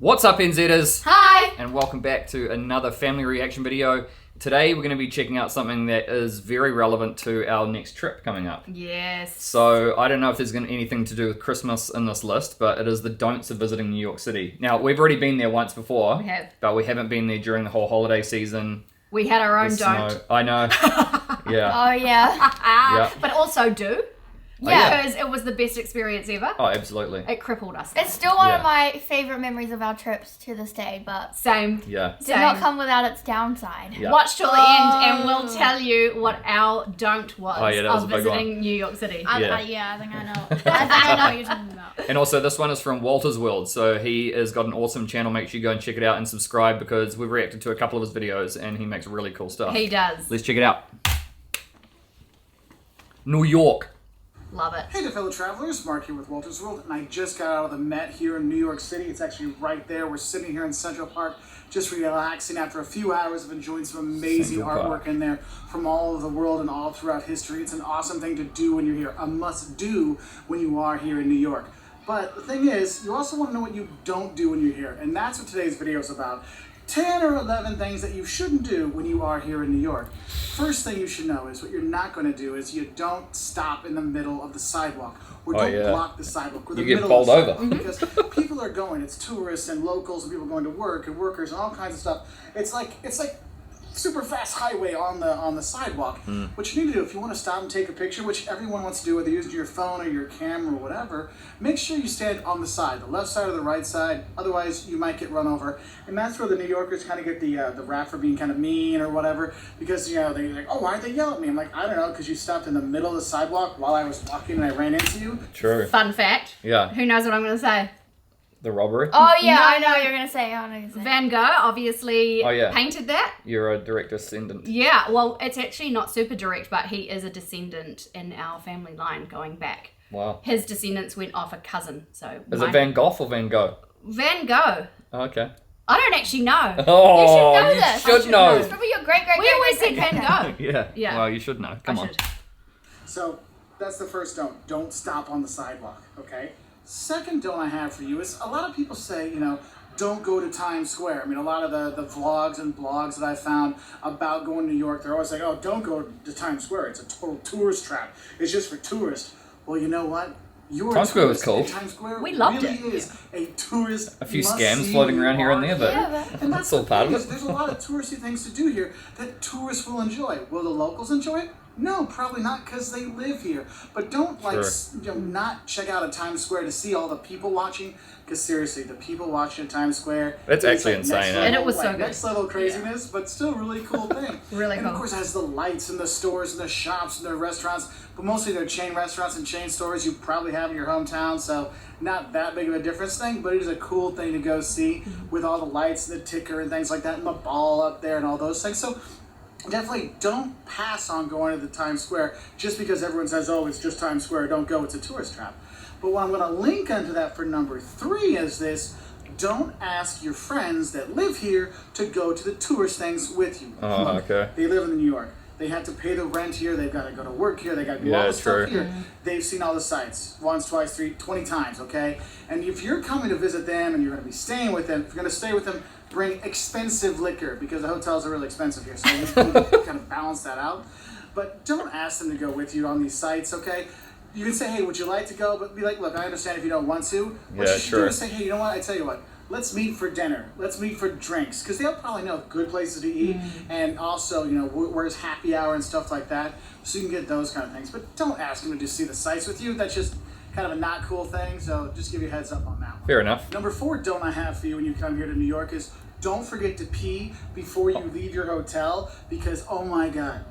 What's up, NZers? Hi! And welcome back to another family reaction video. Today we're going to be checking out something that is very relevant to our next trip coming up. Yes. So I don't know if there's anything to do with Christmas in this list, but it is the don'ts of visiting New York City. Now, we've already been there once before. We have. But we haven't been there during the whole holiday season. We had our own The don't. snow. I know. Yeah. Oh, yeah. Yeah. But also do. Yeah. Because it was the best experience ever. Oh, absolutely. It crippled us. It's still one Yeah. of my favorite memories of our trips to this day, but Same. Yeah. did not come without its downside. Yeah. Watch till the end and we'll tell you what our don't was, Oh, yeah, that was of a big visiting New York City. Yeah. Yeah, I think I know. I think I know what you're talking about. And also, this one is from Walter's World. So he has got an awesome channel. Make sure you go and check it out and subscribe because we've reacted to a couple of his videos and he makes really cool stuff. He does. Let's check it out. New York. Love it. Hey there, fellow travelers. Mark here with Walter's World, and I just got out of the Met here in New York City. It's actually right there. We're sitting here in Central Park, just relaxing after a few hours of enjoying some amazing Central Park. artwork in there from all over the world and all throughout history. It's an awesome thing to do when you're here, a must-do when you are here in New York. But the thing is, you also want to know what you don't do when you're here, and that's what today's video is about. 10 or 11 things that you shouldn't do when you are here in New York. First thing you should know is what you're not going to do is you don't stop in the middle of the sidewalk or Oh, don't yeah. block the sidewalk. Or the You get middle of the bowled over. sidewalk, because people are going. It's tourists and locals and people going to work and workers and all kinds of stuff. It's like super fast highway on the sidewalk. What you need to do if you want to stop and take a picture, which everyone wants to do, whether you're using your phone or your camera or whatever, make sure you stand on the side, the left side or the right side. Otherwise, you might get run over. And that's where the New Yorkers kind of get the rap for being kind of mean or whatever, because they're like, oh, why did they yell at me? I'm like, I don't know, because you stopped in the middle of the sidewalk while I was walking and I ran into you. True. Fun fact. Yeah. Who knows what I'm going to say? The robbery. Oh, yeah, No, I know no. what you're going to say. I know what you're gonna say. Van Gogh obviously Oh, yeah. painted that. You're a direct descendant. Yeah, well, it's actually not super direct, but he is a descendant in our family line going back. Wow. His descendants went off a cousin, so... Is it Van Gogh or Van Gogh? Van Gogh. Oh, okay. I don't actually know. Oh, You should know you this. I should should know. know. It's probably your great, great, We great, always great, said great, Van great. Gogh. Yeah. Yeah. Well, you should know. Come I on. should. So that's the first don't. Don't stop on the sidewalk, okay? Second don't I have for you is a lot of people say, don't go to Times Square. I mean, a lot of the vlogs and blogs that I found about going to New York, they're always like, oh, don't go to Times Square. It's a total tourist trap. It's just for tourists. Well, you know what? You're Times a Square was tourist, cool. and Times Square We loved really it. is a tourist A few must-see scams floating when around you here and are there, but Yeah, and that's all the part thing of is, it. there's a lot of touristy things to do here that tourists will enjoy. Will the locals enjoy it? No, probably not, because they live here. But don't Sure. not check out a Times Square to see all the people watching. Because seriously, the people watching at Times Square, That's is actually insane, next eh? level, And it was so good. next level craziness, but still really cool thing. Really and cool. of course, it has the lights and the stores and the shops and the restaurants, but mostly they're chain restaurants and chain stores you probably have in your hometown. So not that big of a difference thing, but it is a cool thing to go see with all the lights and the ticker and things like that, and the ball up there and all those things. So definitely don't pass on going to the Times Square just because everyone says, oh, it's just Times Square, don't go, it's a tourist trap. But what I'm going to link onto that for number 3 is this: don't ask your friends that live here to go to the tourist things with you. Oh, Look, okay. they live in New York. They have to pay the rent here. They've got to go to work here. They got to do Yeah, all the true. stuff here. They've seen all the sites once, twice, 20 times, okay? And if you're coming to visit them and you're going to be staying with them, if you're going to stay with them, bring expensive liquor because the hotels are really expensive here. So you need to kind of balance that out. But don't ask them to go with you on these sites, okay? You can say, hey, would you like to go? But be like, look, I understand if you don't want to. What Yeah, you should sure. do is say, hey, you know what? I tell you what. Let's meet for dinner. Let's meet for drinks. Because they'll probably know good places to eat. And also, where's happy hour and stuff like that. So you can get those kind of things. But don't ask them to just see the sights with you. That's just kind of a not cool thing. So just give you a heads up on that one. Fair enough. Number 4 don't I have for you when you come here to New York is don't forget to pee before you leave your hotel. Because, oh my God,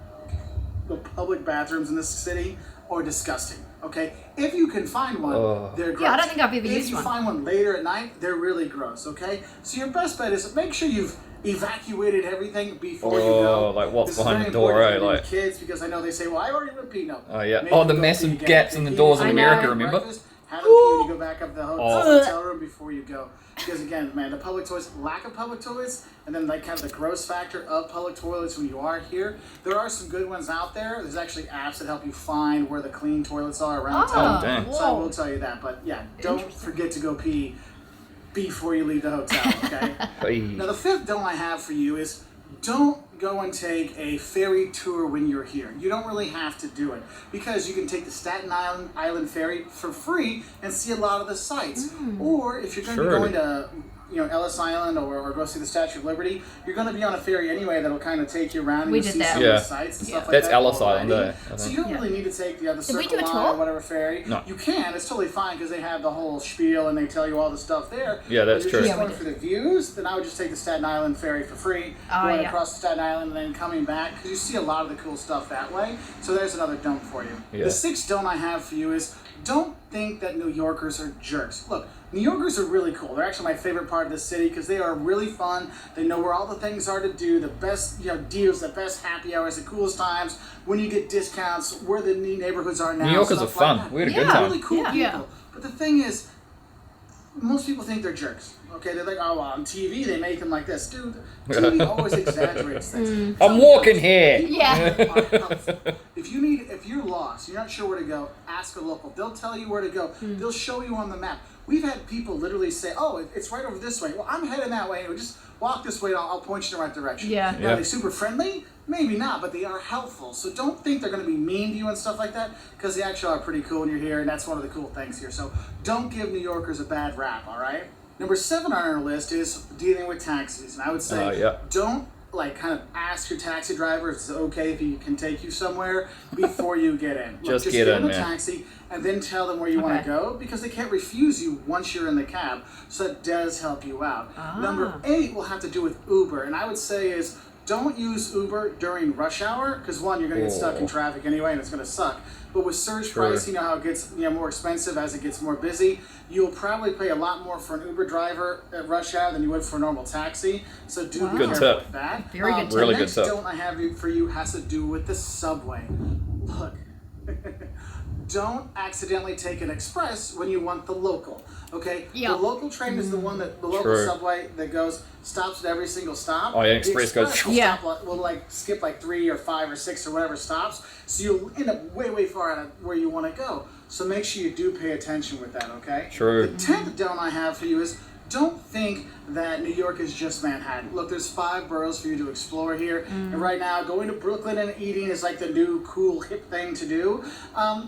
the public bathrooms in this city are disgusting. Okay, if you can find one, they're gross. Yeah, I don't think I've ever if used you one. find one later at night, they're really gross. Okay, so your best bet is make sure you've evacuated everything before you go. Oh, like what's This is behind very the door, important eh? for Like, kids, because I know they say, well, I already went pee. No. oh yeah. Make Oh, them the go massive pee again. gaps If in they the pee doors in I know. America, remember? breakfast, have them pee when you go back up to the hotel room before you go. Because again, man, the public toilets, lack of public toilets, and then like kind of the gross factor of public toilets when you are here. There are some good ones out there. There's actually apps that help you find where the clean toilets are around town. Oh, dang. So I will tell you that. But yeah, don't forget to go pee before you leave the hotel, okay? Hey. Now, the fifth don't I have for you is don't go and take a ferry tour when you're here. You don't really have to do it because you can take the Staten Island ferry for free and see a lot of the sights. Or if you're going to be going to Ellis Island or go see the Statue of Liberty, you're going to be on a ferry anyway that'll kind of take you around and We you did see that. some of the sights and stuff like That's that. Ellis Island, already. I So think. you don't really need to take the other we do Circle a Line tour? or whatever ferry. No. You can. It's totally fine because they have the whole spiel and they tell you all the stuff there. Yeah, that's But if true. you're Yeah, just we going for the views, then I would just take the Staten Island ferry for free, going across the Staten Island and then coming back because you see a lot of the cool stuff that way. So there's another don't for you. Yeah. The sixth don't I have for you is don't think that New Yorkers are jerks. Look, New Yorkers are really cool. They're actually my favorite part of the city because they are really fun. They know where all the things are to do, the best deals, the best happy hours, the coolest times, when you get discounts, where the neighborhoods are now. New Yorkers stuff are fun. Like that. We had a good Yeah. time. Really cool people. Yeah. But the thing is, most people think they're jerks. Okay, they're like, oh, well, on TV they make them like this. Dude, TV always exaggerates things. I'm walking here. Yeah. If you're lost, you're not sure where to go, ask a local. They'll tell you where to go. They'll show you on the map. We've had people literally say, oh, it's right over this way. Well, I'm heading that way. Anyway, just walk this way and I'll point you in the right direction. Yeah. Now, are they super friendly? Maybe not, but they are helpful. So don't think they're going to be mean to you and stuff like that because they actually are pretty cool when you're here, and that's one of the cool things here. So don't give New Yorkers a bad rap, all right? Number 7 on our list is dealing with taxis. And I would say don't kind of ask your taxi driver if it's okay if he can take you somewhere before you get in. Look, Just get get in, in the man. taxi and then tell them where you want to go because they can't refuse you once you're in the cab. So that does help you out. Number 8 will have to do with Uber. And I would say is don't use Uber during rush hour because one, you're going to get stuck in traffic anyway and it's going to suck. But with surge price, you know how it gets more expensive as it gets more busy. You'll probably pay a lot more for an Uber driver at rush hour than you would for a normal taxi. So do be careful with that. Very good tip. Really the good next tip. don't I have for you has to do with the subway. Look. Don't accidentally take an express when you want the local. Okay? Yeah. The local train is the one that the local True. subway that stops at every single stop. Oh, yeah, The express goes- will skip 3 or 5 or 6 or whatever stops. So you'll end up way far out of where you want to go. So make sure you do pay attention with that, okay? True. The 10th don't I have for you is don't think that New York is just Manhattan. Look, there's 5 boroughs for you to explore here. And right now, going to Brooklyn and eating is like the new cool hip thing to do.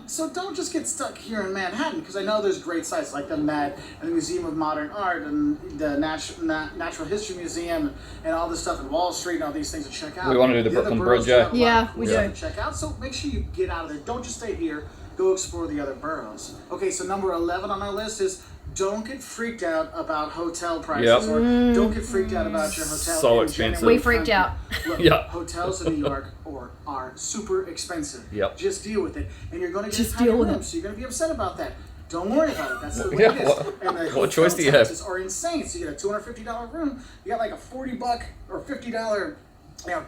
So don't just get stuck here in Manhattan, because I know there's great sites like the Met and the Museum of Modern Art and the Natural History Museum and all this stuff in Wall Street and all these things to check out. We want to do the other Brooklyn boroughs Bridge, have a lot Yeah, of cool we stuff do. to check out. So make sure you get out of there. Don't just stay here. Go explore the other boroughs. Okay, so number 11 on our list is don't get freaked out about hotel prices or don't get freaked out about your hotel. So in expensive. January. We freaked out. Look, Yeah. hotels in New York are super expensive. Yep. Just deal with it. And you're going to get Just a tiny deal with room, it. so you're going to be upset about that. Don't worry about it. That's the way Yeah, it is. what- And the what choice do you hotel have? taxes are insane. So you get a $250 room. You got like a $40 or $50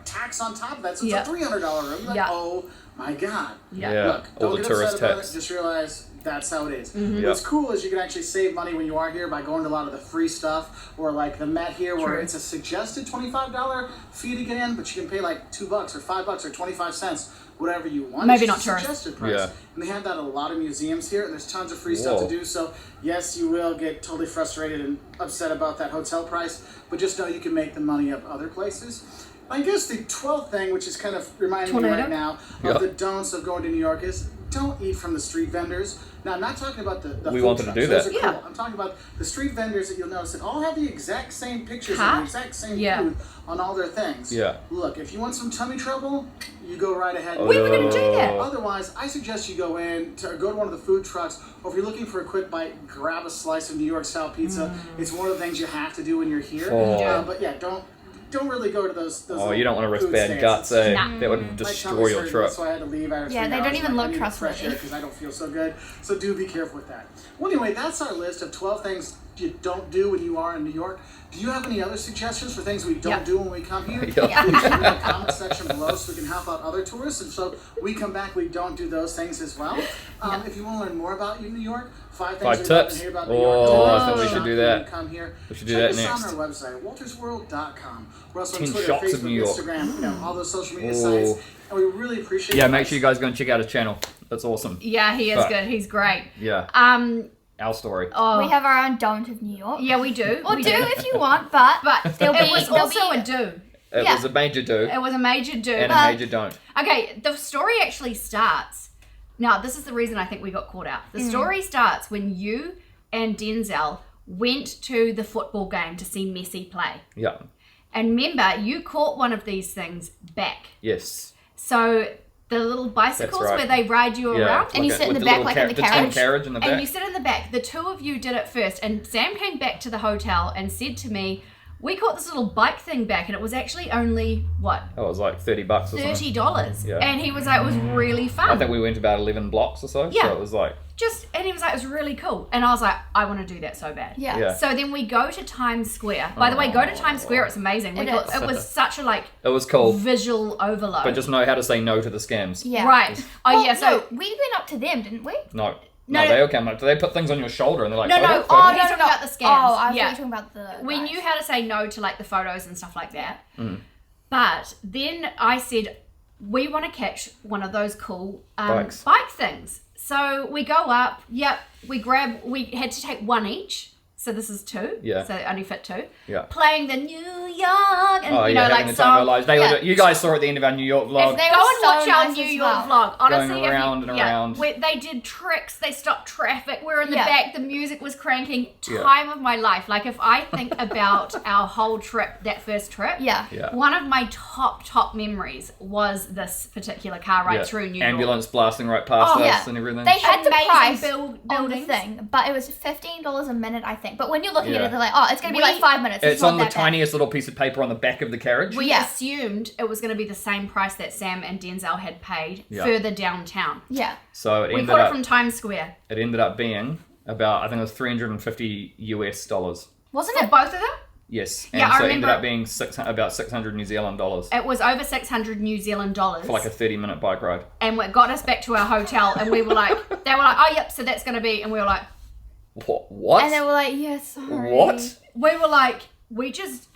tax on top of that. So it's Yeah. a $300 room. You're like, Yeah. oh my God. Yeah. Look, All don't the get tourist upset about tax. it. Just realize that's how it is. Yep. What's cool is you can actually save money when you are here by going to a lot of the free stuff, or like the Met here, where True. it's a suggested $25 fee to get in, but you can pay like $2 or $5 or 25 cents, whatever you want. Maybe It's not just a tourist. suggested price. Yeah. And they have that at a lot of museums here, and there's tons of free stuff Whoa. to do. So yes, you will get totally frustrated and upset about that hotel price, but just know you can make the money up other places. I guess the 12th thing, which is kind of reminding me right now Yeah. of the don'ts of going to New York, is don't eat from the street vendors. Now, I'm not talking about the We food wanted to trucks. do Those that. are Yeah. cool. I'm talking about the street vendors that you'll notice that all have the exact same pictures Huh? and the exact same Yeah. food on all their things. Yeah. Look, if you want some tummy trouble, you go right ahead. We were gonna do that. Otherwise, I suggest you go to one of the food trucks, or if you're looking for a quick bite, grab a slice of New York style pizza. It's one of the things you have to do when you're here. Oh. But yeah, don't really go to those. Oh, you don't want to risk food bad stands. guts, eh? Nah. That would My destroy tummy's your hurting, trip. That's why I had to leave after 3 Yeah, they don't hours. even I look need fresh trustworthy. air because I don't feel so good. So do be careful with that. Well, anyway, that's our list of 12 things you don't do when you are in New York. Do you have any other suggestions for things we don't Yeah. do when we come here? Yeah. Please leave in the comment section below so we can help out other tourists. And so we come back, we don't do those things as well. If you want to learn more about New York, 5 things 5 you'd love tips. to hear about New Oh, York. I think we should do that. When you come here. We should do Check that us next. out on our website, waltersworld.com. We're also 10 on Twitter, shots Facebook, of New York. Instagram, all those social media Oh. sites. And we really appreciate Yeah, it. make sure you guys go and check out his channel. That's awesome. Yeah, he is But- good. He's great. Yeah. our story. Oh, We have our own don't of New York. yeah, we do. Or we do if you want, but there'll it be, was there'll also be, a do. It was a major do It was a major do. and a major don't. Okay, the story actually starts. Now, this is the reason I think we got caught out. The story starts when you and Denzel went to the football game to see Messi play. Yeah. And remember, you caught one of these things back. Yes. So the little bicycles That's right. where they ride you Yeah. around. And you sit in with the back little like in the twin carriage. carriage in the back. And you sit in the back. The two of you did it first. And Sam came back to the hotel and said to me, we caught this little bike thing back and it was actually only, what, Oh, it was like $30 or something. $30. Yeah. And he was like, it was really fun. I think we went about 11 blocks or so. Yeah. So it was like, And he was like, it was really cool. And I was like, I want to do that so bad. Yeah. Yeah. So then we go to Times Square. By the way, go to Times Square. It's amazing. It It is. was such a it was cool. visual overload. But just know how to say no to the scams. Yeah. Right. Oh Well, yeah. So no, we went up to them, didn't we? No. No, They all came up. They put things on your shoulder and they're like, No, photo, no. photo. Oh, he's talking about the scams. Oh, I was Yeah. talking about the we guys. knew how to say no to like the photos and stuff like that. But then I said, we want to catch one of those cool Bikes. bike things. So we go up. Yep. We had to take one each. So this is two. Yeah. So it only fit two. Yeah. Playing the New York and Oh, you yeah, know having like the time of our song. lives. They Yeah. were, you guys saw at the end of our New York vlog. They Go were and so watch our nice New as York well. vlog. Honestly, Going around and around. They did tricks. They stopped traffic. We were in the Yeah. back. The music was cranking. Yeah. Time of my life. Like if I think about our whole trip, that first trip. Yeah. Yeah. One of my top memories was this particular car ride Yeah. through New York. Ambulance blasting right past Oh, us yeah. and everything. They had the Amazing price build- on the buildings. thing, but it was $15 a minute, I think. But when you're looking at Yeah. it, they're like, oh, it's going to be like 5 minutes. It's not on the that bad. tiniest little piece of paper on the back of the carriage. We Yeah. assumed it was going to be the same price that Sam and Denzel had paid Yeah. further downtown. Yeah. So it We ended caught it up from Times Square. being about, I think it was $350 US. Wasn't For it? both of them? Yes. Yeah, And I so it ended remember- up being about 600 New Zealand dollars It was over 600 New Zealand dollars. for like a 30-minute bike ride. And it got us back to our hotel and we were like, they were like, oh yep, so that's going to be, and we were like, What? And they were like, yeah, sorry. What? we were like, we just,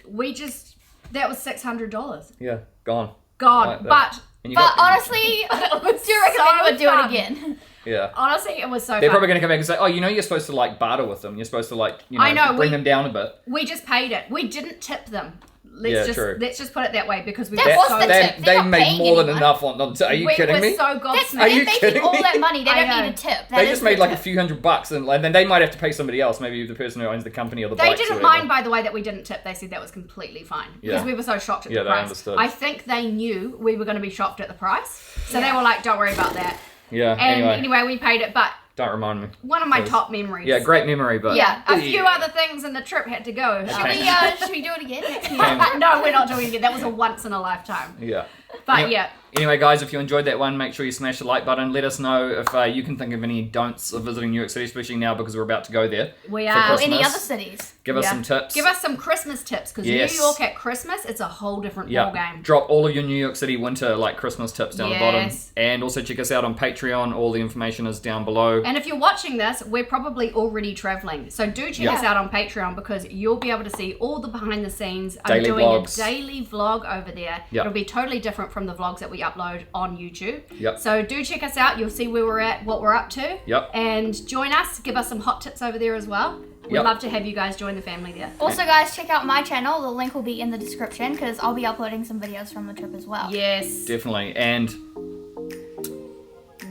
that was $600. Yeah, gone. God, Like that. but And you But got- honestly, it was do you reckon so they would do fun. it again? Yeah. Honestly, it was so They're fun. probably going to come back and say, oh, you're supposed to like barter with them. You're supposed to like, I know, bring we- them down a bit. We just paid it. We didn't tip them. Yeah, true. Let's just put it that way because we That were was so the They, tip. They're they not made paying more than anyone. enough on them. Are you kidding we me? were so They're, gobsmacked. Are you making kidding all me? that money. They I don't know. need a tip. That They is just the made like a tip. few $100 and then they might have to pay somebody else, maybe the person who owns the company or the They bikes or didn't whatever. mind, by the way, that we didn't tip. They said that was completely fine because Yeah. we were so shocked at Yeah, the they price. understood. I think they knew we were going to be shocked at the price, so they were like, "Don't worry about that." Yeah, And anyway, we paid it. But don't remind me. one of my Please. top memories. Yeah, great memory, but... Yeah, a few other things in the trip had to go. Okay. Should we do it again next year? No, we're not doing it. That was a once in a lifetime. Yeah. But yeah. Anyway, guys, if you enjoyed that one, make sure you smash the like button. Let us know if you can think of any don'ts of visiting New York City, especially now because we're about to go there. We for are. Or Christmas. any other cities. Give us Yeah. some tips. Give us some Christmas tips because Yes. New York at Christmas, it's a whole different Yeah, ballgame. drop all of your New York City winter like Christmas tips down the bottom, Yes. and also check us out on Patreon. All the information is down below. And if you're watching this, we're probably already traveling. So do check Yeah. us out on Patreon because you'll be able to see all the behind the scenes. I'm Daily doing vlogs. a daily vlog over there. Yeah. It'll be totally different from the vlogs that we upload on YouTube. Yep. So do check us out. You'll see where we're at, what we're up to. Yep. And join us. Give us some hot tips over there as well. We'd Yep. love to have you guys join the family there. Also, guys, check out my channel. The link will be in the description because I'll be uploading some videos from the trip as well. Yes. Definitely. And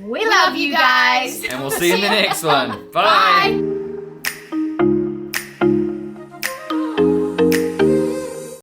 We love you guys. we'll see you in the next one. Bye. Bye.